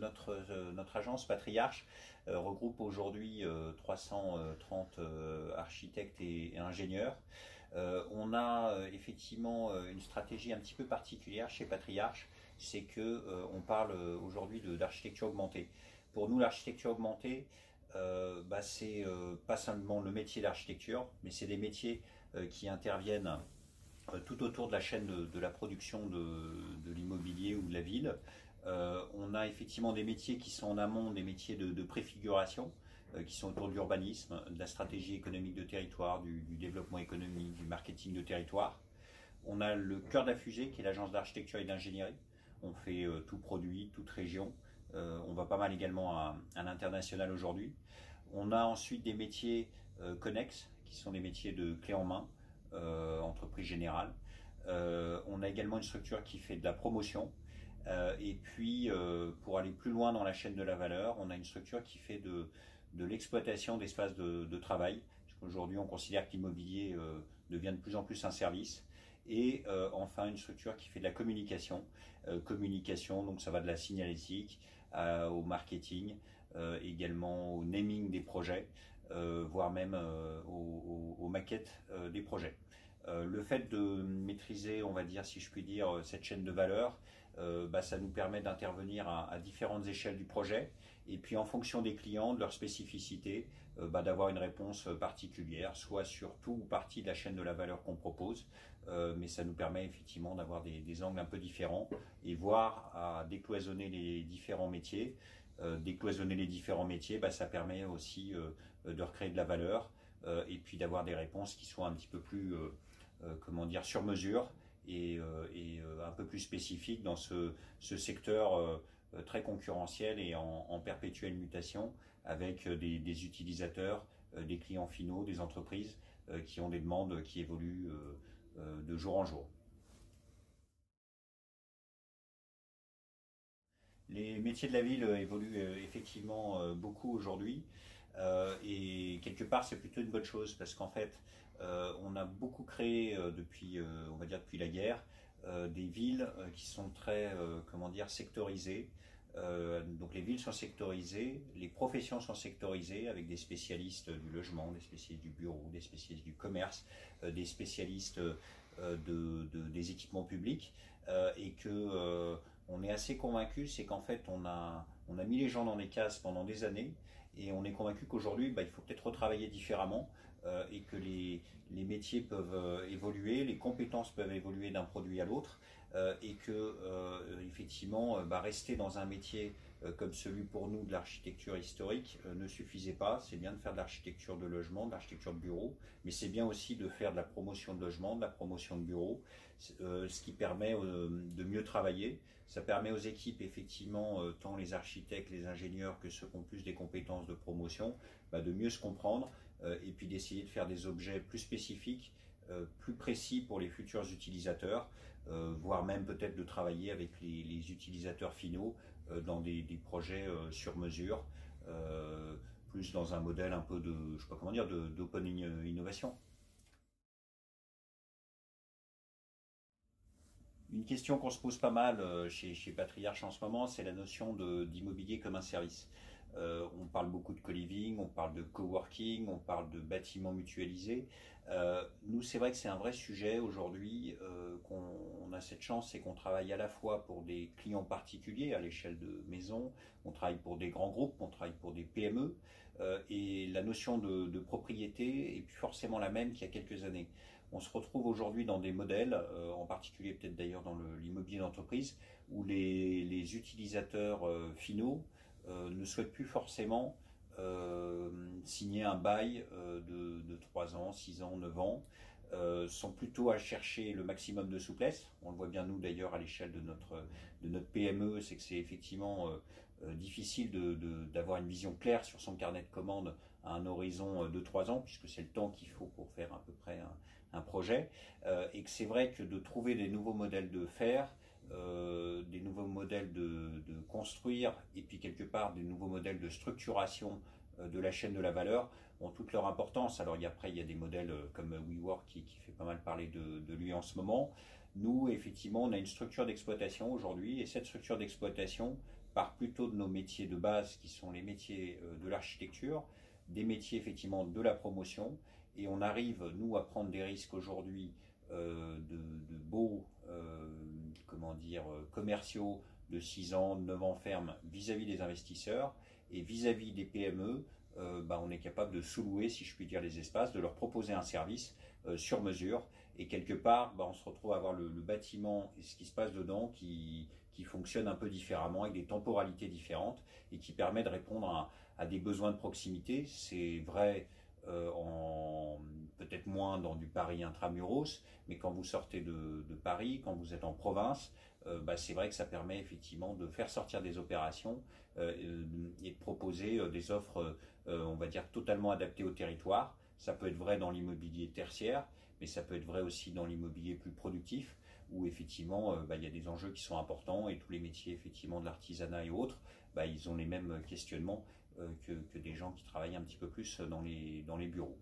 Notre agence Patriarche regroupe aujourd'hui 330 architectes et ingénieurs. On a effectivement une stratégie un petit peu particulière chez Patriarche, c'est que on parle aujourd'hui d'architecture augmentée. Pour nous, l'architecture augmentée, c'est pas seulement le métier d'architecture, mais c'est des métiers qui interviennent tout autour de la chaîne de la production de l'immobilier ou de la ville. On a effectivement des métiers qui sont en amont, des métiers de préfiguration, qui sont autour de l'urbanisme, de la stratégie économique de territoire, du développement économique, du marketing de territoire. On a le cœur de la fusée, qui est l'agence d'architecture et d'ingénierie. On fait tout produit, toute région. On va pas mal également à l'international aujourd'hui. On a ensuite des métiers connexes, qui sont des métiers de clé en main, entreprise générale. On a également une structure qui fait de la promotion. Et puis, pour aller plus loin dans la chaîne de la valeur, on a une structure qui fait de l'exploitation d'espaces de travail. Aujourd'hui, on considère que l'immobilier devient de plus en plus un service. Et enfin, une structure qui fait de la communication. Communication, donc ça va de la signalétique au marketing, également au naming des projets, voire même aux maquettes des projets. Le fait de maîtriser, on va dire, si je puis dire, cette chaîne de valeur, ça nous permet d'intervenir à différentes échelles du projet et puis en fonction des clients, de leurs spécificités, d'avoir une réponse particulière, soit sur tout ou partie de la chaîne de la valeur qu'on propose, mais ça nous permet effectivement d'avoir des angles un peu différents et voir à décloisonner les différents métiers. Décloisonner les différents métiers, ça permet aussi de recréer de la valeur et puis d'avoir des réponses qui soient un petit peu plus sur mesure et un peu plus spécifique dans ce secteur très concurrentiel et en perpétuelle mutation avec des utilisateurs, des clients finaux, des entreprises qui ont des demandes qui évoluent de jour en jour. Les métiers de la ville évoluent effectivement beaucoup aujourd'hui et quelque part c'est plutôt une bonne chose parce qu'en fait on a beaucoup créé depuis, on va dire depuis la guerre, des villes qui sont très, sectorisées. Donc les villes sont sectorisées, les professions sont sectorisées avec des spécialistes du logement, des spécialistes du bureau, des spécialistes du commerce, des spécialistes des équipements publics et que on est assez convaincu, c'est qu'en fait on a mis les gens dans des cases pendant des années et on est convaincu qu'aujourd'hui il faut peut-être retravailler différemment et que les métiers peuvent évoluer, les compétences peuvent évoluer d'un produit à l'autre et que effectivement rester dans un métier comme celui pour nous de l'architecture historique ne suffisait pas. C'est bien de faire de l'architecture de logement, de l'architecture de bureau, mais c'est bien aussi de faire de la promotion de logement, de la promotion de bureau, ce qui permet de mieux travailler. Ça permet aux équipes, effectivement, tant les architectes, les ingénieurs que ceux qui ont plus des compétences de promotion, de mieux se comprendre et puis d'essayer de faire des objets plus spécifiques, plus précis pour les futurs utilisateurs, voire même peut-être de travailler avec les utilisateurs finaux dans des projets sur mesure, plus dans un modèle un peu de, je sais pas comment dire, d'open innovation. Une question qu'on se pose pas mal chez Patriarche en ce moment, c'est la notion d'immobilier comme un service. On parle beaucoup de co-living, on parle de coworking, on parle de bâtiments mutualisés. Nous, c'est vrai que c'est un vrai sujet aujourd'hui, qu'on a cette chance, c'est qu'on travaille à la fois pour des clients particuliers à l'échelle de maisons, on travaille pour des grands groupes, on travaille pour des PME, et la notion de propriété est plus forcément la même qu'il y a quelques années. On se retrouve aujourd'hui dans des modèles, en particulier peut-être d'ailleurs dans l'immobilier d'entreprise, où les utilisateurs finaux ne souhaitent plus forcément signer un bail de 3 ans, 6 ans, 9 ans, sont plutôt à chercher le maximum de souplesse. On le voit bien nous d'ailleurs à l'échelle de notre PME, c'est que c'est effectivement difficile d'avoir une vision claire sur son carnet de commandes à un horizon de 3 ans, puisque c'est le temps qu'il faut pour faire à peu près un projet, et que c'est vrai que de trouver des nouveaux modèles de faire, des nouveaux modèles de construire, et puis quelque part des nouveaux modèles de structuration de la chaîne de la valeur ont toute leur importance. Alors après il y a des modèles comme WeWork qui fait pas mal parler de lui en ce moment. Nous effectivement on a une structure d'exploitation aujourd'hui et cette structure d'exploitation part plutôt de nos métiers de base qui sont les métiers de l'architecture, des métiers effectivement de la promotion, et on arrive nous à prendre des risques aujourd'hui de beaux comment dire, commerciaux de 6 ans, 9 ans ferme vis-à-vis des investisseurs et vis-à-vis des PME. On est capable de sous-louer, si je puis dire, les espaces, de leur proposer un service sur mesure. Et quelque part, on se retrouve à avoir le bâtiment et ce qui se passe dedans qui fonctionne un peu différemment, avec des temporalités différentes et qui permet de répondre à des besoins de proximité. C'est vrai peut-être moins dans du Paris intramuros, mais quand vous sortez de Paris, quand vous êtes en province, c'est vrai que ça permet effectivement de faire sortir des opérations et de proposer des offres, on va dire, totalement adaptées au territoire. Ça peut être vrai dans l'immobilier tertiaire, mais ça peut être vrai aussi dans l'immobilier plus productif, où effectivement il y a des enjeux qui sont importants et tous les métiers effectivement de l'artisanat et autres, ils ont les mêmes questionnements que des gens qui travaillent un petit peu plus dans les bureaux.